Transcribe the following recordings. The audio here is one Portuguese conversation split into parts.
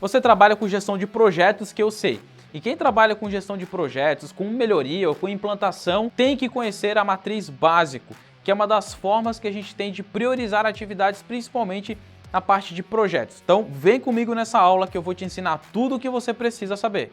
Você trabalha com gestão de projetos, que eu sei. E quem trabalha com gestão de projetos, com melhoria ou com implantação, tem que conhecer a matriz básico, que é uma das formas que a gente tem de priorizar atividades, principalmente na parte de projetos. Então, vem comigo nessa aula que eu vou te ensinar tudo o que você precisa saber.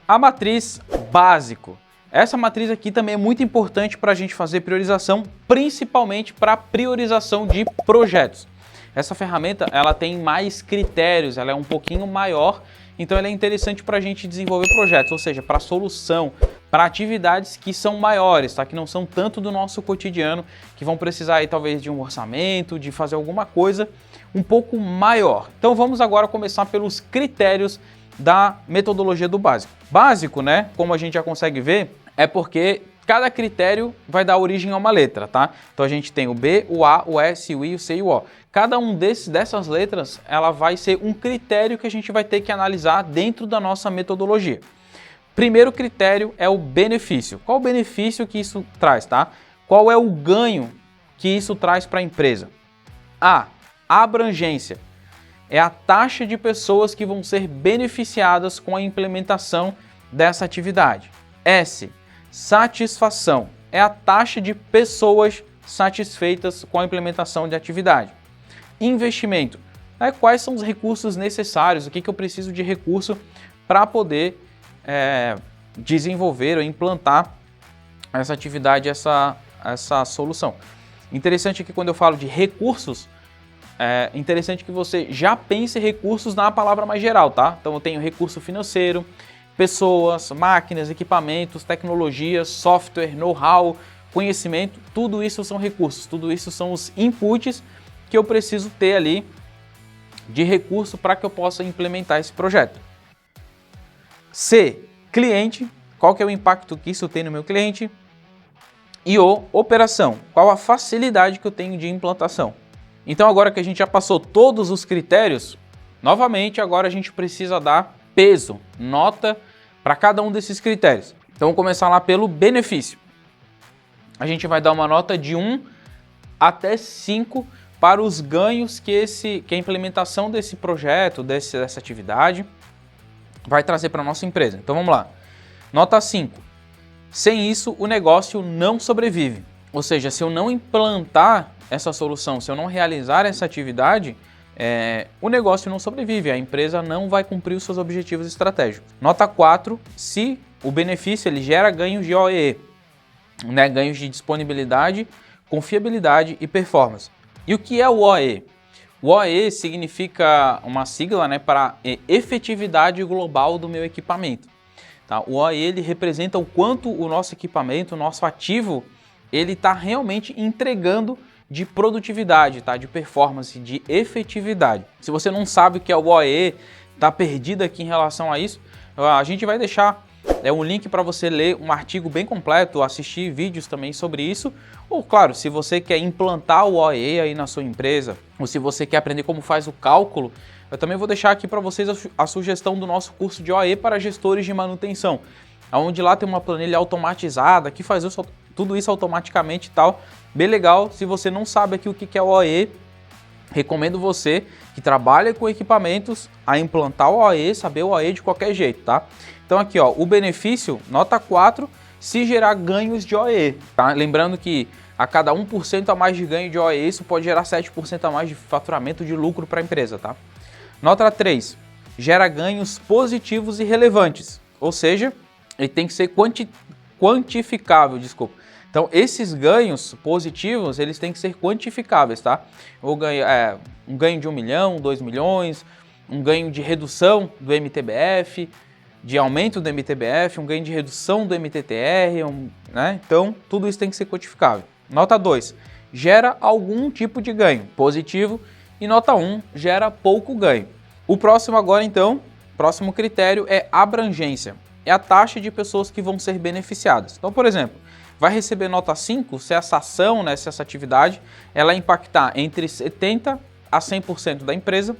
A matriz básico. Essa matriz aqui também é muito importante para a gente fazer priorização, principalmente para priorização de projetos. Essa ferramenta ela tem mais critérios, ela é um pouquinho maior, então ela é interessante para a gente desenvolver projetos, ou seja, para solução, para atividades que são maiores, tá? Que não são tanto do nosso cotidiano, que vão precisar aí talvez de um orçamento, de fazer alguma coisa um pouco maior. Então vamos agora começar pelos critérios da metodologia do básico. Básico, né, como a gente já consegue ver, é porque cada critério vai dar origem a uma letra, tá? Então a gente tem o B, o A, o S, o I, o C e o O. Cada um dessas letras, ela vai ser um critério que a gente vai ter que analisar dentro da nossa metodologia. Primeiro critério é o benefício. Qual o benefício que isso traz, tá? Qual é o ganho que isso traz para a empresa? A abrangência. É a taxa de pessoas que vão ser beneficiadas com a implementação dessa atividade. S, satisfação. É a taxa de pessoas satisfeitas com a implementação de atividade. Investimento. Quais são os recursos necessários? O que eu preciso de recurso para poder desenvolver ou implantar essa atividade, essa solução. Interessante que quando eu falo de recursos, é interessante que você já pense recursos na palavra mais geral, tá? Então eu tenho recurso financeiro, pessoas, máquinas, equipamentos, tecnologias, software, know-how, conhecimento, tudo isso são recursos, tudo isso são os inputs que eu preciso ter ali de recurso para que eu possa implementar esse projeto. C, cliente, qual que é o impacto que isso tem no meu cliente? E O, operação, qual a facilidade que eu tenho de implantação? Então agora que a gente já passou todos os critérios, novamente agora a gente precisa dar peso, nota para cada um desses critérios. Então vamos começar lá pelo benefício. A gente vai dar uma nota de 1 até 5 para os ganhos que a implementação desse projeto, dessa atividade, vai trazer para a nossa empresa. Então vamos lá. Nota 5. Sem isso, o negócio não sobrevive. Ou seja, se eu não implantar essa solução, se eu não realizar essa atividade, o negócio não sobrevive, a empresa não vai cumprir os seus objetivos estratégicos. Nota 4, se o benefício ele gera ganhos de OEE, né, ganhos de disponibilidade, confiabilidade e performance. E o que é o OEE? O OEE significa uma sigla, né, para efetividade global do meu equipamento. Tá? O OEE ele representa o quanto o nosso equipamento, o nosso ativo, ele está realmente entregando de produtividade, tá? De performance, de efetividade. Se você não sabe o que é o OEE, está perdido aqui em relação a isso, a gente vai deixar um link para você ler um artigo bem completo, assistir vídeos também sobre isso. Ou claro, se você quer implantar o OEE aí na sua empresa, ou se você quer aprender como faz o cálculo, eu também vou deixar aqui para vocês a sugestão do nosso curso de OEE para gestores de manutenção, onde lá tem uma planilha automatizada que faz tudo isso automaticamente e tal. Bem legal. Se você não sabe aqui o que é o OEE, recomendo você que trabalha com equipamentos a implantar o OEE, saber o OEE de qualquer jeito, tá? Então aqui, ó, o benefício, nota 4, se gerar ganhos de OEE, tá? Lembrando que a cada 1% a mais de ganho de OEE, isso pode gerar 7% a mais de faturamento de lucro para a empresa, tá? Nota 3, gera ganhos positivos e relevantes, ou seja, ele tem que ser quantificável, desculpa. Então, esses ganhos positivos, eles têm que ser quantificáveis, tá? Um ganho de 1 milhão, 2 milhões, um ganho de redução do MTBF, de aumento do MTBF, um ganho de redução do MTTR, né? Então, tudo isso tem que ser quantificável. Nota 2, gera algum tipo de ganho positivo. E nota 1, gera pouco ganho. O próximo agora, então, próximo critério é abrangência. É a taxa de pessoas que vão ser beneficiadas. Então, por exemplo, vai receber nota 5 se essa ação, né, se essa atividade, ela impactar entre 70% a 100% da empresa,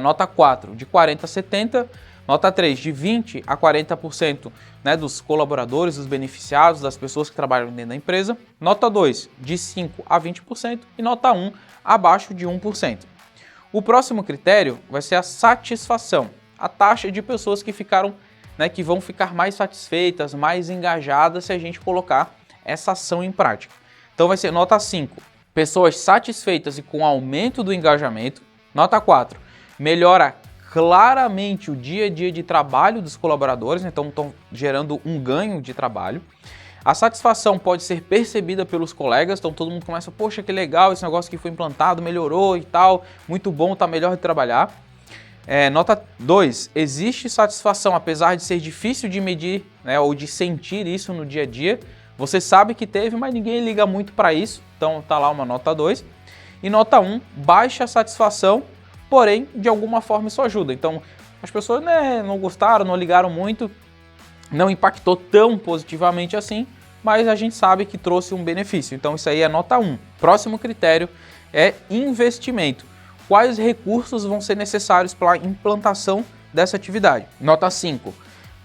nota 4 de 40% a 70%, Nota 3, de 20% a 40%, né, dos colaboradores, dos beneficiados, das pessoas que trabalham dentro da empresa. Nota 2, de 5% a 20%. E nota 1, abaixo de 1%. O próximo critério vai ser a satisfação, a taxa de pessoas que ficaram, né, que vão ficar mais satisfeitas, mais engajadas se a gente colocar essa ação em prática. Então vai ser nota 5, pessoas satisfeitas e com aumento do engajamento. Nota 4, melhora claramente o dia a dia de trabalho dos colaboradores, então estão gerando um ganho de trabalho. A satisfação pode ser percebida pelos colegas, então todo mundo começa, poxa, que legal, esse negócio que foi implantado, melhorou e tal, muito bom, tá melhor de trabalhar. Nota 2, existe satisfação, apesar de ser difícil de medir, né, ou de sentir isso no dia a dia. Você sabe que teve, mas ninguém liga muito para isso, então tá lá uma nota 2. E nota 1, baixa satisfação, porém, de alguma forma isso ajuda. Então, as pessoas, né, não gostaram, não ligaram muito, não impactou tão positivamente assim, mas a gente sabe que trouxe um benefício. Então, isso aí é nota 1. Próximo critério é investimento. Quais recursos vão ser necessários para a implantação dessa atividade? Nota 5.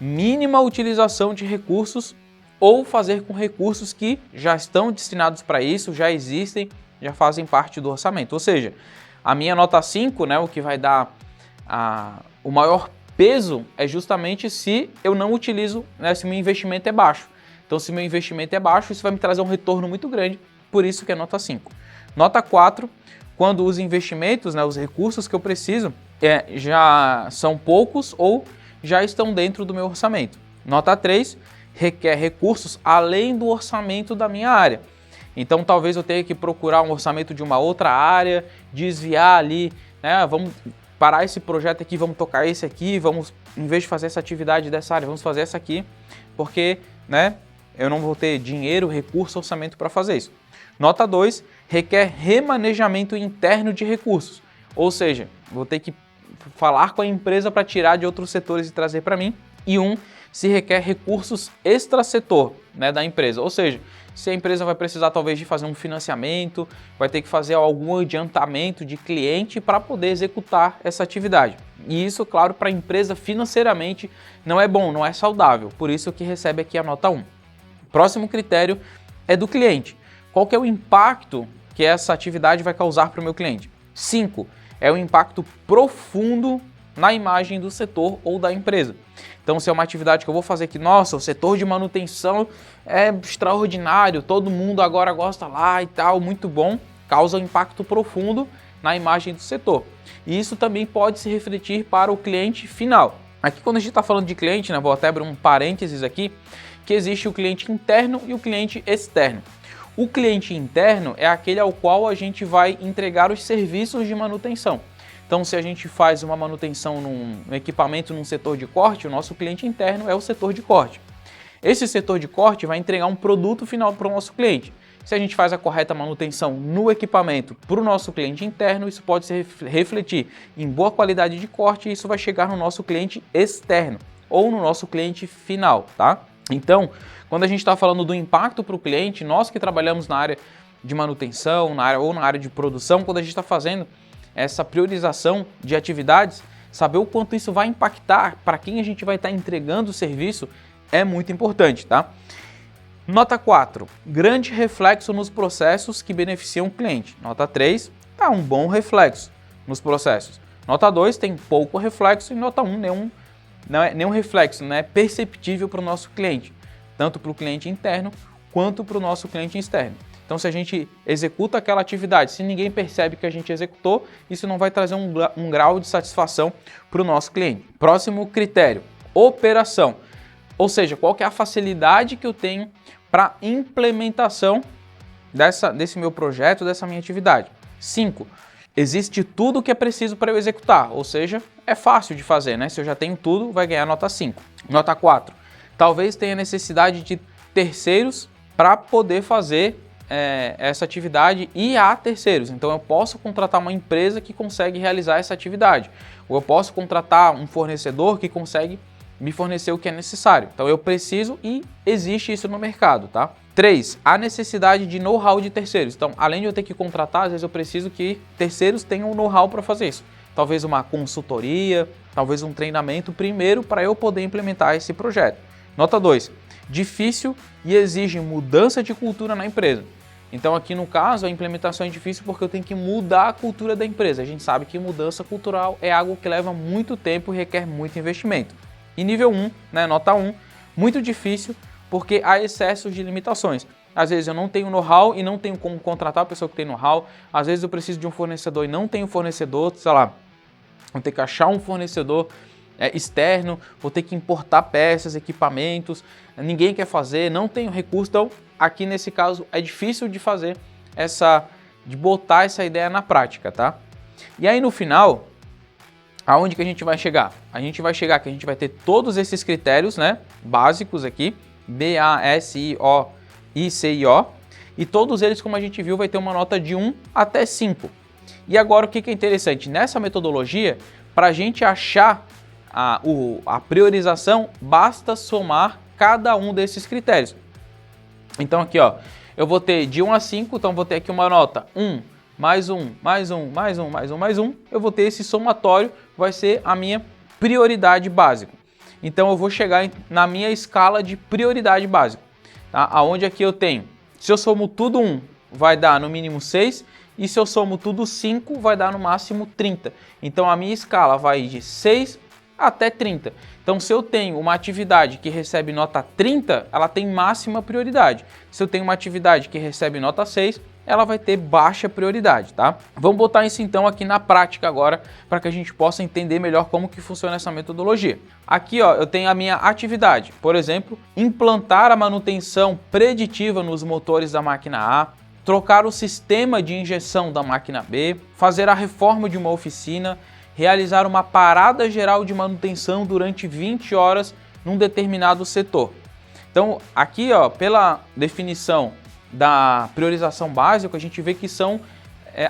Mínima utilização de recursos ou fazer com recursos que já estão destinados para isso, já existem, já fazem parte do orçamento. Ou seja, a minha nota 5, né, o que vai dar o maior peso é justamente se eu não utilizo, né, se meu investimento é baixo. Então, se meu investimento é baixo, isso vai me trazer um retorno muito grande, por isso que é nota 5. Nota 4, quando os investimentos, né, os recursos que eu preciso, já são poucos ou já estão dentro do meu orçamento. Nota 3, requer recursos além do orçamento da minha área. Então, talvez eu tenha que procurar um orçamento de uma outra área, desviar ali, né, vamos parar esse projeto aqui, vamos tocar esse aqui, vamos, em vez de fazer essa atividade dessa área, vamos fazer essa aqui, porque, né, eu não vou ter dinheiro, recurso, orçamento para fazer isso. Nota 2, requer remanejamento interno de recursos, ou seja, vou ter que falar com a empresa para tirar de outros setores e trazer para mim. E se requer recursos extra-setor, né, da empresa, ou seja, se a empresa vai precisar talvez de fazer um financiamento, vai ter que fazer algum adiantamento de cliente para poder executar essa atividade. E isso, claro, para a empresa financeiramente não é bom, não é saudável, por isso que recebe aqui a nota 1. Próximo critério é do cliente. Qual que é o impacto que essa atividade vai causar para o meu cliente? 5. É o impacto profundo na imagem do setor ou da empresa. Então, se é uma atividade que eu vou fazer aqui, nossa, o setor de manutenção é extraordinário, todo mundo agora gosta lá e tal, muito bom, causa um impacto profundo na imagem do setor. E isso também pode se refletir para o cliente final. Aqui, quando a gente está falando de cliente, né, vou até abrir um parênteses aqui, que existe o cliente interno e o cliente externo. O cliente interno é aquele ao qual a gente vai entregar os serviços de manutenção. Então, se a gente faz uma manutenção num equipamento num setor de corte, o nosso cliente interno é o setor de corte. Esse setor de corte vai entregar um produto final para o nosso cliente. Se a gente faz a correta manutenção no equipamento para o nosso cliente interno, isso pode se refletir em boa qualidade de corte e isso vai chegar no nosso cliente externo ou no nosso cliente final, tá? Então, quando a gente está falando do impacto para o cliente, nós que trabalhamos na área de manutenção, na área de produção, quando a gente está fazendo essa priorização de atividades, saber o quanto isso vai impactar para quem a gente vai estar entregando o serviço é muito importante, tá? Nota 4, grande reflexo nos processos que beneficiam o cliente. Nota 3, tá um bom reflexo nos processos. Nota 2, tem pouco reflexo e nota 1, não é nenhum reflexo, não é perceptível para o nosso cliente, tanto para o cliente interno quanto para o nosso cliente externo. Então, se a gente executa aquela atividade, se ninguém percebe que a gente executou, isso não vai trazer um grau de satisfação para o nosso cliente. Próximo critério, operação. Ou seja, qual que é a facilidade que eu tenho para implementação desse meu projeto, dessa minha atividade. 5. Existe tudo o que é preciso para eu executar, ou seja, é fácil de fazer, né? Se eu já tenho tudo, vai ganhar nota 5. Nota 4. Talvez tenha necessidade de terceiros para poder fazer essa atividade e há terceiros. Então eu posso contratar uma empresa que consegue realizar essa atividade, ou eu posso contratar um fornecedor que consegue me fornecer o que é necessário. Então eu preciso e existe isso no mercado, tá? 3. A necessidade de know-how de terceiros. Então, além de eu ter que contratar, às vezes eu preciso que terceiros tenham know-how para fazer isso. talvez uma consultoria, talvez um treinamento primeiro para eu poder implementar esse projeto. Nota 2, difícil e exige mudança de cultura na empresa. Então aqui no caso a implementação é difícil porque eu tenho que mudar a cultura da empresa. A gente sabe que mudança cultural é algo que leva muito tempo e requer muito investimento. E nível 1, né, nota 1, muito difícil porque há excessos de limitações. Às vezes eu não tenho know-how e não tenho como contratar a pessoa que tem know-how. Às vezes eu preciso de um fornecedor e não tenho fornecedor, sei lá, vou ter que achar um fornecedor externo, vou ter que importar peças, equipamentos, ninguém quer fazer, não tenho recurso. Então aqui nesse caso é difícil de fazer de botar essa ideia na prática, tá? E aí no final, aonde que a gente vai chegar? A gente vai chegar que a gente vai ter todos esses critérios, né, básicos aqui, B, A, S, I, O, I, C e O, e todos eles, como a gente viu, vai ter uma nota de 1 até 5. E agora o que é interessante? Nessa metodologia, para a gente achar a priorização, basta somar cada um desses critérios. Então aqui, ó, eu vou ter de 1 a 5, então vou ter aqui uma nota 1, mais 1, mais 1, mais 1, mais 1, mais 1. Eu vou ter esse somatório, vai ser a minha prioridade básica. Então eu vou chegar na minha escala de prioridade básica, tá? Aonde aqui eu tenho, se eu somo tudo 1, vai dar no mínimo 6, e se eu somo tudo 5, vai dar no máximo 30. Então a minha escala vai de 6 até 30. Então se eu tenho uma atividade que recebe nota 30, ela tem máxima prioridade. Se eu tenho uma atividade que recebe nota 6, ela vai ter baixa prioridade, tá? Vamos botar isso então aqui na prática agora, para que a gente possa entender melhor como que funciona essa metodologia. Aqui, ó, eu tenho a minha atividade, por exemplo, implantar a manutenção preditiva nos motores da máquina A, trocar o sistema de injeção da máquina B, fazer a reforma de uma oficina, realizar uma parada geral de manutenção durante 20 horas num determinado setor. Então, aqui, ó, pela definição da priorização básica, a gente vê que são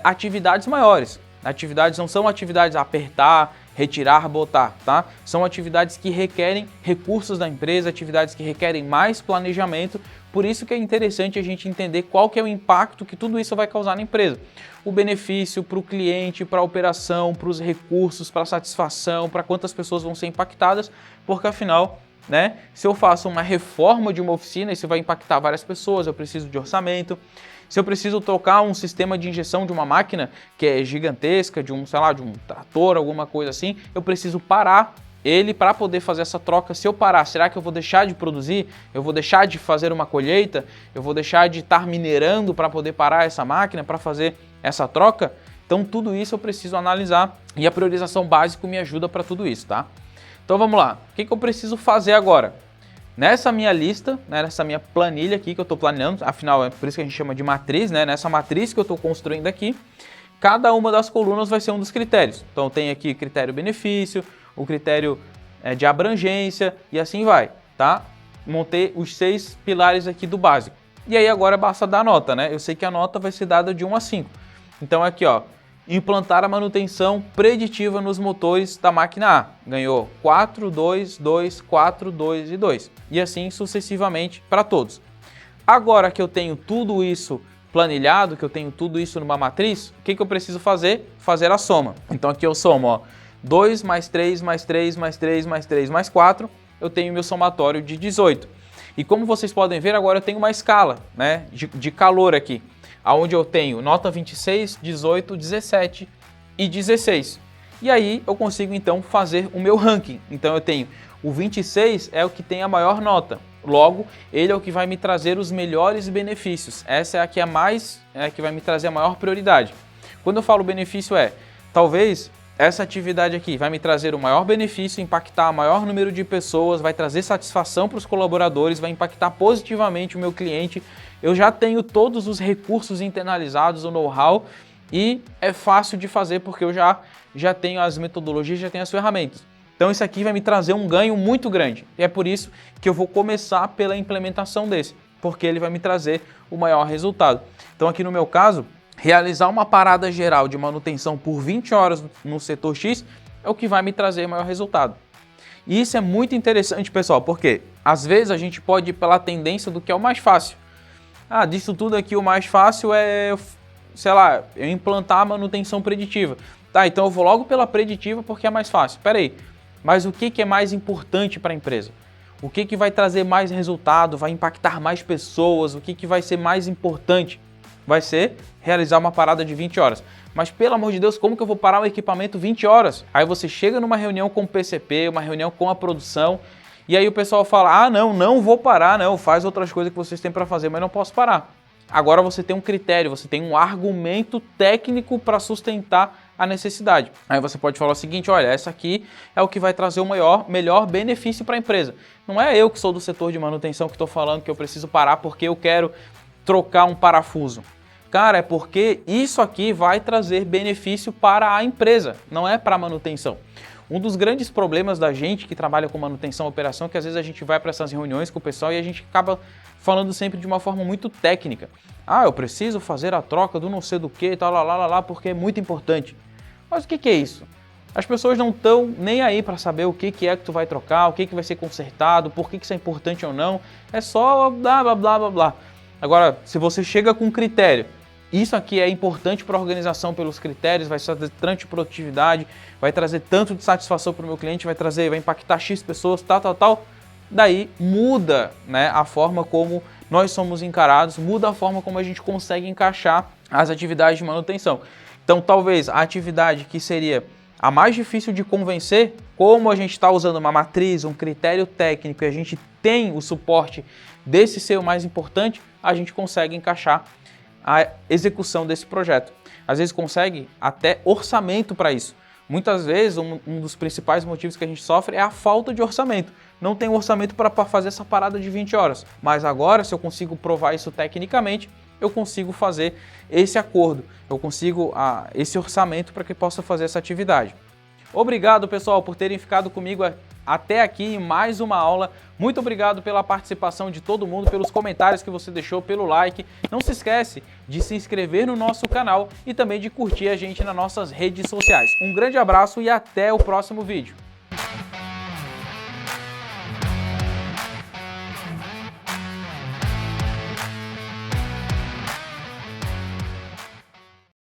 atividades maiores. Atividades não são atividades apertar, retirar, botar, tá? São atividades que requerem recursos da empresa, atividades que requerem mais planejamento. Por isso que é interessante a gente entender qual que é o impacto que tudo isso vai causar na empresa. O benefício para o cliente, para a operação, para os recursos, para a satisfação, para quantas pessoas vão ser impactadas, porque afinal, né, se eu faço uma reforma de uma oficina, isso vai impactar várias pessoas, eu preciso de orçamento. Se eu preciso trocar um sistema de injeção de uma máquina que é gigantesca, de um trator, alguma coisa assim, eu preciso parar ele para poder fazer essa troca. Se eu parar, será que eu vou deixar de produzir? Eu vou deixar de fazer uma colheita? Eu vou deixar de estar minerando para poder parar essa máquina, para fazer essa troca? Então tudo isso eu preciso analisar e a priorização básica me ajuda para tudo isso, tá? Então vamos lá, o que eu preciso fazer agora? Nessa minha lista, né, nessa minha planilha aqui que eu estou planejando, afinal é por isso que a gente chama de matriz, né? Nessa matriz que eu estou construindo aqui, cada uma das colunas vai ser um dos critérios. Então tem aqui critério benefício, o critério de abrangência e assim vai, tá? Montei os 6 pilares aqui do básico. E aí agora basta dar nota, né? Eu sei que a nota vai ser dada de 1 a 5. Então aqui, ó, implantar a manutenção preditiva nos motores da máquina A. Ganhou 4, 2, 2, 4, 2 e 2. E assim sucessivamente para todos. Agora que eu tenho tudo isso planilhado, que eu tenho tudo isso numa matriz, o que eu preciso fazer? Fazer a soma. Então aqui eu somo, ó, 2 mais 3 mais 3 mais 3 mais 3 mais 4, eu tenho meu somatório de 18. E como vocês podem ver, agora eu tenho uma escala, né, de calor aqui, onde eu tenho nota 26, 18, 17 e 16. E aí eu consigo então fazer o meu ranking. Então eu tenho o 26 é o que tem a maior nota. Logo, ele é o que vai me trazer os melhores benefícios. Essa é a que que vai me trazer a maior prioridade. Quando eu falo benefício talvez essa atividade aqui vai me trazer o maior benefício, impactar o maior número de pessoas, vai trazer satisfação para os colaboradores, vai impactar positivamente o meu cliente. Eu já tenho todos os recursos internalizados, o know-how, e é fácil de fazer porque eu já tenho as metodologias, já tenho as ferramentas. Então isso aqui vai me trazer um ganho muito grande. E é por isso que eu vou começar pela implementação desse, porque ele vai me trazer o maior resultado. Então aqui no meu caso, realizar uma parada geral de manutenção por 20 horas no setor X é o que vai me trazer maior resultado. E isso é muito interessante, pessoal, porque às vezes a gente pode ir pela tendência do que é o mais fácil. Ah, disso tudo aqui o mais fácil é, sei lá, eu implantar a manutenção preditiva. Tá, então eu vou logo pela preditiva porque é mais fácil. Pera aí, mas o que é mais importante para a empresa? O que vai trazer mais resultado, vai impactar mais pessoas, o que vai ser mais importante? Vai ser realizar uma parada de 20 horas. Mas pelo amor de Deus, como que eu vou parar o equipamento 20 horas? Aí você chega numa reunião com o PCP, uma reunião com a produção, e aí o pessoal fala, não vou parar, não, faz outras coisas que vocês têm para fazer, mas não posso parar. Agora você tem um critério, você tem um argumento técnico para sustentar a necessidade. Aí você pode falar o seguinte, olha, essa aqui é o que vai trazer o melhor benefício para a empresa. Não é eu que sou do setor de manutenção que estou falando que eu preciso parar porque eu quero trocar um parafuso. Cara, é porque isso aqui vai trazer benefício para a empresa, não é para a manutenção. Um dos grandes problemas da gente que trabalha com manutenção e operação é que às vezes a gente vai para essas reuniões com o pessoal e a gente acaba falando sempre de uma forma muito técnica. Eu preciso fazer a troca do não sei do que, tal, lá, porque é muito importante. Mas o que é isso? As pessoas não estão nem aí para saber o que é que tu vai trocar, o que vai ser consertado, por que isso é importante ou não. É só blá, blá, blá, blá, blá. Agora, se você chega com um critério, isso aqui é importante para a organização pelos critérios, vai trazer tanto de produtividade, vai trazer tanto de satisfação para o meu cliente, vai impactar X pessoas, tal. Daí muda, né, a forma como nós somos encarados, muda a forma como a gente consegue encaixar as atividades de manutenção. Então talvez a atividade que seria a mais difícil de convencer, como a gente está usando uma matriz, um critério técnico e a gente tem o suporte desse ser o mais importante, a gente consegue encaixar a execução desse projeto. Às vezes consegue até orçamento para isso. Muitas vezes um dos principais motivos que a gente sofre é a falta de orçamento. Não tem orçamento para fazer essa parada de 20 horas. Mas agora, se eu consigo provar isso tecnicamente, eu consigo fazer esse acordo. Eu consigo esse orçamento para que possa fazer essa atividade. Obrigado, pessoal, por terem ficado comigo até aqui em mais uma aula. Muito obrigado pela participação de todo mundo, pelos comentários que você deixou, pelo like. Não se esquece de se inscrever no nosso canal e também de curtir a gente nas nossas redes sociais. Um grande abraço e até o próximo vídeo.